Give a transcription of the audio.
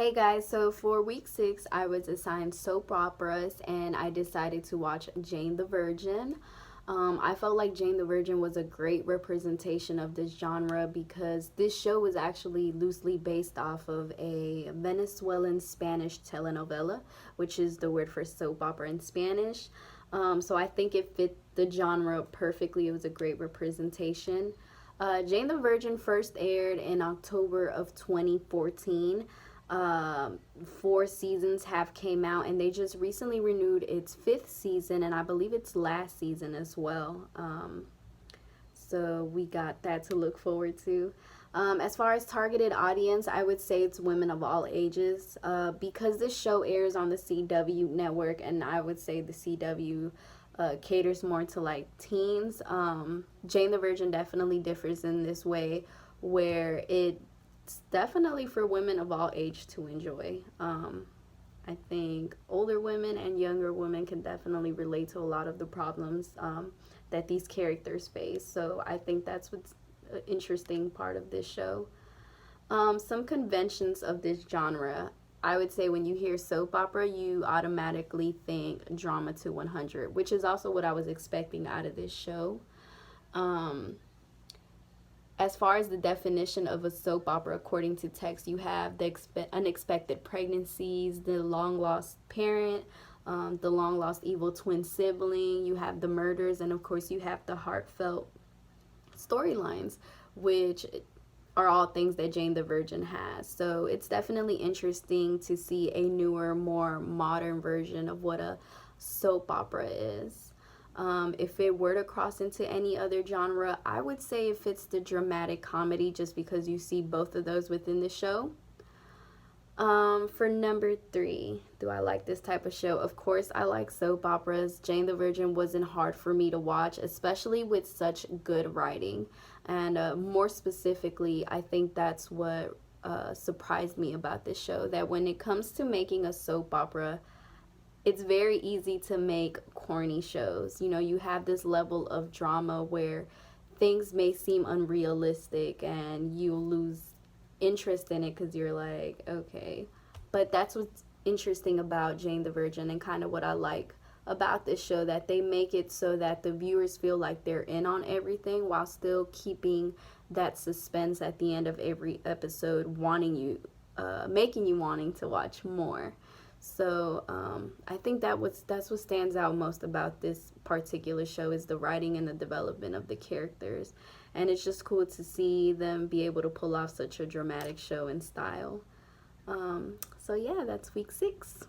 Hey guys, so for week 6, I was assigned soap operas and I decided to watch Jane the Virgin. I felt like Jane the Virgin was a great representation of this genre because this show was actually loosely based off of a Venezuelan Spanish telenovela, which is the word for soap opera in Spanish. So I think it fit the genre perfectly. It was a great representation. Jane the Virgin first aired in October of 2014. 4 seasons have came out, and they just recently renewed its 5th season, and I believe it's last season as well. So we got that to look forward to. As far as targeted audience, I would say it's women of all ages, because this show airs on the CW network, and I would say the CW caters more to like teens. Jane the Virgin definitely differs in this way, where it's definitely for women of all age to enjoy. I think older women and younger women can definitely relate to a lot of the problems that these characters face. So I think that's what's an interesting part of this show. Some conventions of this genre. I would say when you hear soap opera, you automatically think drama to 100, which is also what I was expecting out of this show. Um, as far as the definition of a soap opera, according to text, you have the unexpected pregnancies, the long lost parent, the long lost evil twin sibling, you have the murders, and of course, you have the heartfelt storylines, which are all things that Jane the Virgin has. So it's definitely interesting to see a newer, more modern version of what a soap opera is. If it were to cross into any other genre, I would say if it's the dramatic comedy, just because you see both of those within the show. For number 3, do I like this type of show? Of course, I like soap operas. Jane the Virgin wasn't hard for me to watch, especially with such good writing. And more specifically, I think that's what surprised me about this show, that when it comes to making a soap opera, it's very easy to make corny shows. You know, you have this level of drama where things may seem unrealistic and you lose interest in it because you're like, okay. But that's what's interesting about Jane the Virgin, and kind of what I like about this show, that they make it so that the viewers feel like they're in on everything while still keeping that suspense at the end of every episode, wanting you, making you wanting to watch more. So I think that's what stands out most about this particular show, is the writing and the development of the characters, and it's just cool to see them be able to pull off such a dramatic show in style. So yeah, that's week 6.